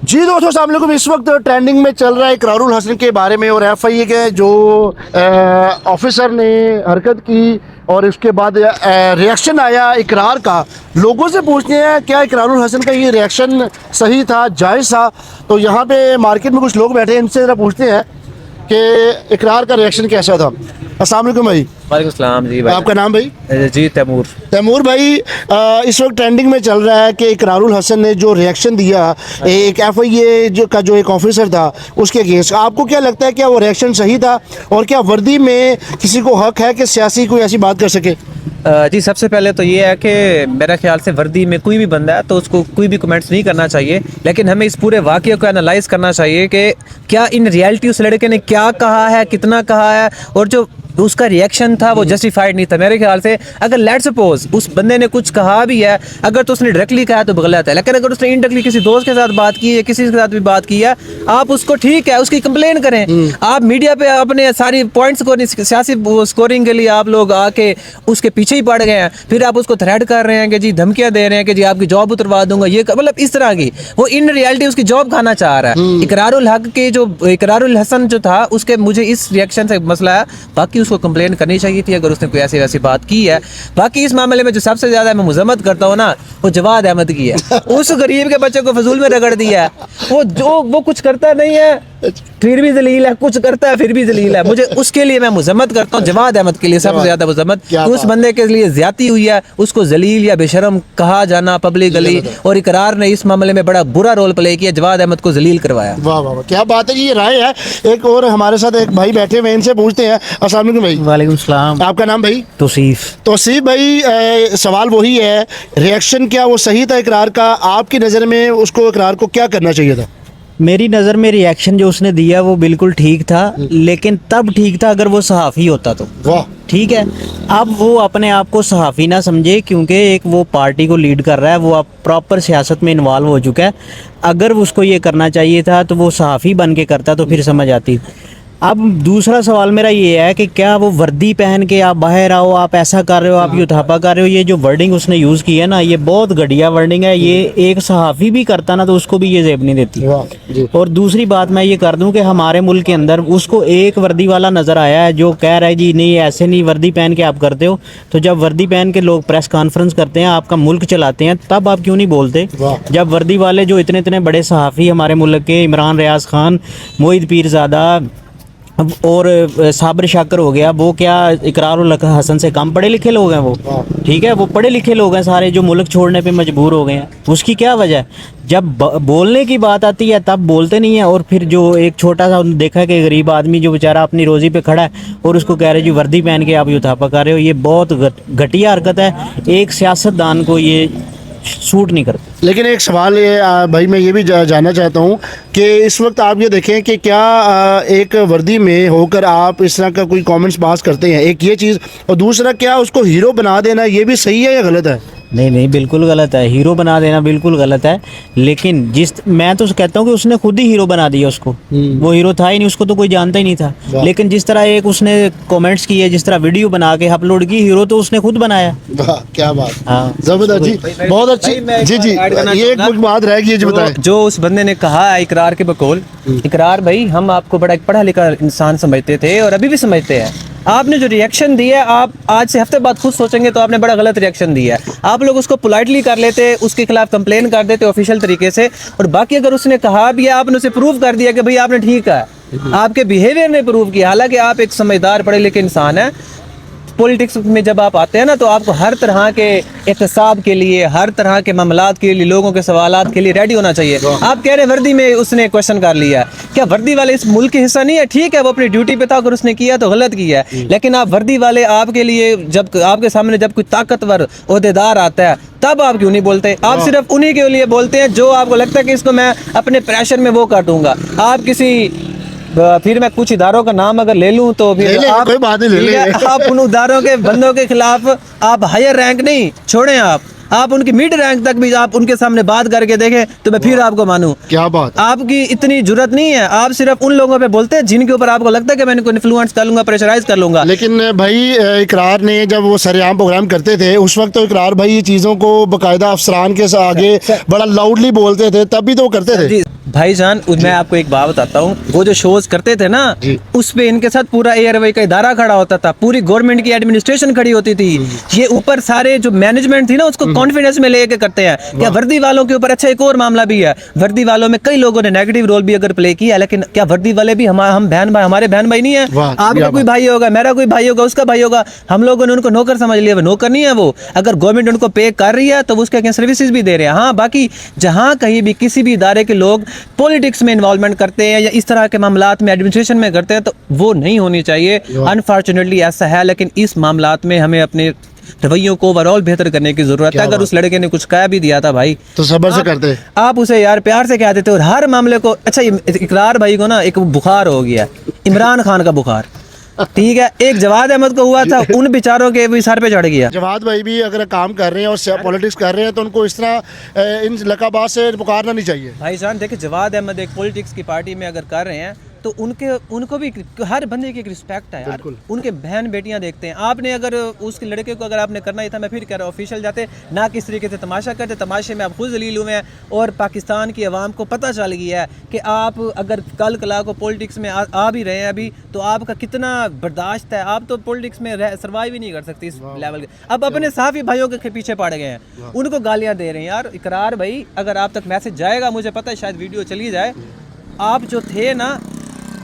जी दोस्तों, अस्सलाम वालेकुम। इस वक्त ट्रेंडिंग में चल रहा है इकरारुल हसन के बारे में, और FIA के जो ऑफिसर ने हरकत की और उसके बाद रिएक्शन आया इकरार का। लोगों से पूछते हैं क्या इकरारुल हसन का ये रिएक्शन सही था, जायज़ था। तो यहाँ पे मार्केट में कुछ लोग बैठे हैं, इनसे ज़रा पूछते हैं कि इकरार का रिएक्शन कैसा था। अस्सलाम वालेकुम भाई। वालेकुम सलाम जी भाई। आपका नाम भाई? जी तैमूर। तैमूर भाई, इस वक्त ट्रेंडिंग में चल रहा है कि इकरारुल हसन ने जो रिएक्शन दिया एक FIA का जो एक ऑफिसर था उसके अगेंस्ट, आपको क्या लगता है क्या वो रिएक्शन सही था, और क्या वर्दी में किसी को हक है कि सियासी कोई ऐसी बात कर सके? जी सबसे पहले तो ये है कि मेरा ख्याल से वर्दी में कोई भी बंदा है तो उसको कोई भी कमेंट्स नहीं करना चाहिए, लेकिन हमें इस पूरे वाक़े को एनालाइज करना चाहिए कि क्या इन रियलिटी उस लड़के ने क्या कहा है, कितना कहा है, और जो उसका रिएक्शन था वो जस्टिफाइड नहीं था मेरे ख्याल से। अगर लेट्स सपोज उस बंदे ने कुछ कहा भी है, अगर तो उसने डायरेक्टली कहा तो गलत है, लेकिन अगर उसने इनडायरेक्टली किसी दोस्त के साथ बात की है, किसी के साथ भी बात की है, आप उसको ठीक है उसकी कंप्लेन करें। आप मीडिया पे अपने सारी पॉइंट्स को सियासी स्कोरिंग के लिए आप लोग आके उसके पीछे ही पड़ गए हैं, फिर आप उसको थ्रेट कर रहे हैं कि जी धमकियां दे रहे हैं कि जी आपकी जॉब उतरवा दूंगा, ये मतलब इस तरह की। वो इन रियलिटी उसकी जॉब खाना चाह रहा है। इकरारुल हक के जो इकरारुल हसन जो था उसके मुझे इस रिएक्शन से मसला है, बाकी उसको कंप्लेन करनी चाहिए थी अगर उसने कोई ऐसी वैसी बात की है। बाकी इस मामले में जो सबसे ज्यादा मैं मजम्मत करता हूँ ना, वो जवाद अहमद की है। उस गरीब के बच्चे को फजूल में रगड़ दिया है। वो कुछ करता नहीं है फिर भी जलील है, कुछ करता है फिर भी जलील है। मुझे उसके लिए मैं मजम्मत करता हूँ, जवाद अहमद के लिए सबसे ज्यादा मजम्मत। उस बंदे के लिए ज्यादती हुई है, उसको जलील या बेशरम कहा जाना पब्लिक गली, और इकरार ने इस मामले में बड़ा बुरा रोल प्ले किया, जवाद अहमद को जलील करवाया। वाह वाह वाह, क्या बात है जी, ये राय है। एक और हमारे साथ एक भाई बैठे हुए हैं, इनसे पूछते हैं। अस्सलाम वालेकुम भाई। वालेकुम सलाम। आपका नाम भाई? तौसीफ भाई, सवाल वही है, रिएक्शन क्या वो सही था इकरार का? आपकी नज़र में उसको इकरार को क्या करना चाहिए था? मेरी नज़र में रिएक्शन जो उसने दिया वो बिल्कुल ठीक था, लेकिन तब ठीक था अगर वो सहाफ़ी होता तो। वाह, ठीक है। अब वो अपने आप को सहाफ़ी ना समझे, क्योंकि एक वो पार्टी को लीड कर रहा है, वो अब प्रॉपर सियासत में इन्वॉल्व हो चुका है। अगर उसको ये करना चाहिए था तो वो सहाफ़ी बन के करता तो फिर समझ आती। अब दूसरा सवाल मेरा ये है कि क्या वो वर्दी पहन के आप बाहर आओ, आप ऐसा कर रहे हो, आप युथापा कर रहे हो, ये जो वर्डिंग उसने यूज़ की है ना, ये बहुत घटिया वर्डिंग है। ये एक सहाफ़ी भी करता ना तो उसको भी ये जेब नहीं देती। और दूसरी बात मैं ये कर दूं कि हमारे मुल्क के अंदर उसको एक वर्दी वाला नज़र आया है जो कह रहा है जी नहीं ऐसे नहीं, वर्दी पहन के आप करते हो। तो जब वर्दी पहन के लोग प्रेस कॉन्फ्रेंस करते हैं, आपका मुल्क चलाते हैं, तब आप क्यों नहीं बोलते? जब वर्दी वाले जो इतने इतने बड़े सहाफ़ी हमारे मुल्क के, इमरान रियाज खान, मोहित पीरज़ादा और साबिर शाकर हो गया, वो क्या इकरारुल हसन से कम पढ़े लिखे लोग हैं? वो ठीक है, वो पढ़े लिखे लोग हैं सारे, जो मुल्क छोड़ने पे मजबूर हो गए हैं। उसकी क्या वजह है? जब बोलने की बात आती है तब बोलते नहीं है। और फिर जो एक छोटा सा देखा कि गरीब आदमी जो बेचारा अपनी रोज़ी पे खड़ा है और उसको कह रहे जी वर्दी पहन के आप युथापा कर रहे हो, ये बहुत घटिया हरकत है। एक सियासतदान को ये सूट नहीं करता। लेकिन एक सवाल ये भाई मैं ये भी जानना चाहता हूँ कि इस वक्त आप ये देखें कि क्या एक वर्दी में होकर आप इस तरह का कोई कमेंट्स पास करते हैं, एक ये चीज़, और दूसरा क्या उसको हीरो बना देना ये भी सही है या गलत है? नहीं, बिल्कुल गलत है। हीरो बना देना बिल्कुल गलत है, लेकिन मैं तो कहता हूँ कि उसने खुद ही हीरो बना दिया उसको। वो हीरो था ही नहीं, उसको तो कोई जानता ही नहीं था। लेकिन जिस तरह एक उसने कमेंट्स किए, जिस तरह वीडियो बना के अपलोड की, हीरो तो उसने खुद बनाया। वाह, क्या बात। हाँ, जबरदस्त जी, बहुत अच्छी। जी ये एक बात रह गई, जो बताएं जो उस बंदे ने कहा है इकरार के बकौल। इकरार भाई हम आपको बड़ा एक पढ़ा लिखा इंसान समझते थे और अभी भी समझते हैं। आपने जो रिएक्शन दिया, आप आज से हफ्ते बाद खुद सोचेंगे तो आपने बड़ा गलत रिएक्शन दिया है। आप लोग उसको पोलाइटली कर लेते, उसके खिलाफ कंप्लेन कर देते ऑफिशियल तरीके से, और बाकी अगर उसने कहा भी है, आपने उसे प्रूव कर दिया कि भाई आपने ठीक है, आपके बिहेवियर ने प्रूव किया। हालांकि आप एक समझदार पढ़े लिखे इंसान हैं। पॉलिटिक्स में जब आप आते हैं ना, तो आपको हर तरह के एहतसाब के लिए, हर तरह के मामलात के लिए, लोगों के सवालात के लिए रेडी होना चाहिए। आप कह रहे हैं वर्दी में उसने क्वेश्चन कर लिया, क्या वर्दी वाले इस मुल्क का हिस्सा नहीं है? ठीक है, वो अपनी ड्यूटी पे था, अगर उसने किया तो गलत किया है, लेकिन आप वर्दी वाले, आपके लिए जब आपके सामने जब कोई ताकतवर ओहदेदार आता है तब आप क्यों नहीं बोलते? आप सिर्फ उन्हीं के लिए बोलते हैं जो आपको लगता है कि इसको मैं अपने प्रेशर में वो काटूंगा। आप किसी फिर मैं कुछ इदारों का नाम अगर ले लूं तो फिर आप कोई बात नहीं, ले आप उन इदारों के बंदों के खिलाफ आप हायर रैंक नहीं छोड़ें, आप उनकी मिड रैंक तक भी आप उनके सामने बात करके देखें तो मैं फिर आपको मानूं। क्या बात। आपकी इतनी जरूरत नहीं है, आप सिर्फ उन लोगों पे बोलते हैं जिनके ऊपर आपको लगता है कि मैं इनको इन्फ्लुएंस कर लूंगा, प्रेशराइज कर लूंगा। लेकिन भाई इकरार ने जब वो सरेआम प्रोग्राम करते थे उस वक्त तो इकरार भाई ये चीज़ों को बाकायदा अफसरान के आगे बड़ा लाउडली बोलते थे, तब भी तो वो करते थे। भाई जान मैं आपको एक बात बताता हूँ, वो जो शोज करते थे ना जी। उस पे इनके साथ पूरा एयरवे का इदारा खड़ा होता था, पूरी गवर्नमेंट की एडमिनिस्ट्रेशन खड़ी होती थी। ये ऊपर सारे जो मैनेजमेंट थी ना उसको कॉन्फिडेंस में लेके करते हैं। क्या वर्दी वालों के ऊपर अच्छा एक और मामला भी है, वर्दी वालों में कई लोगों ने नेगेटिव रोल भी अगर प्ले किया, लेकिन क्या वर्दी वाले भी हम बहन भाई, हमारे बहन भाई नहीं है? वाह, आपका क्या कोई बात। भाई होगा, मेरा कोई भाई होगा, उसका भाई होगा, हम लोगों ने उनको नौकर समझ लिया, वो नौकर नहीं है। वो अगर गवर्नमेंट उनको पे कर रही है तो वो उसके अगेंस्ट सर्विसेज भी दे रहे हैं। हाँ, बाकी जहाँ कहीं भी किसी भी इदारे के लोग पॉलिटिक्स में इन्वॉल्वमेंट करते हैं या इस तरह के मामलात में एडमिनिस्ट्रेशन में करते हैं तो वो नहीं होनी चाहिए। अनफॉर्चुनेटली ऐसा है, लेकिन इस मामलात में हमें अपने रवैयों को ओवरऑल बेहतर करने की जरूरत है। अगर उस लड़के ने कुछ कह भी दिया था भाई तो सब्र से करते। आप उसे यार प्यार से कह देते और हर मामले को। अच्छा, इकरार भाई को ना एक बुखार हो गया, इमरान खान का बुखार, ठीक है, एक जवाद अहमद को हुआ था, उन बेचारों के भी सर पे चढ़ गया। जवाद भाई भी अगर काम कर रहे हैं और पॉलिटिक्स कर रहे हैं तो उनको इस तरह इन लकाबात से पुकारना नहीं चाहिए। भाई जान देखिए, जवाद अहमद एक पॉलिटिक्स की पार्टी में अगर कर रहे हैं तो उनको भी हर बंदे की एक रिस्पेक्ट है यार। उनके बहन बेटियां देखते हैं। आपने अगर उसके लड़के को अगर आपने करना ही था, मैं फिर कह रहा हूँ, ऑफिशियल जाते ना किस तरीके से तमाशा करते, तमाशे में आप खुद जलील हुए हैं और पाकिस्तान की आवाम को पता चल गया है कि आप अगर कल कला को पॉलिटिक्स में आ भी रहे हैं अभी तो आपका कितना बर्दाश्त है। आप तो पॉलिटिक्स में सर्वाइव ही नहीं कर सकते इस लेवल के। अब अपने साफी भाइयों के पीछे पड़ गए हैं, उनको गालियाँ दे रहे हैं यार। इकरार भाई, अगर आप तक मैसेज जाएगा, मुझे पता है शायद वीडियो चली जाए, आप जो थे ना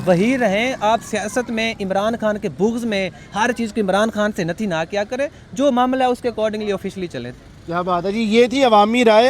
वही रहें। आप सियासत में इमरान खान के बुग़्ज़ में हर चीज़ को इमरान खान से नथी ना क्या करें, जो मामला है उसके अकॉर्डिंगली ऑफिशियली चले। क्या बात है जी, ये थी अवामी राय।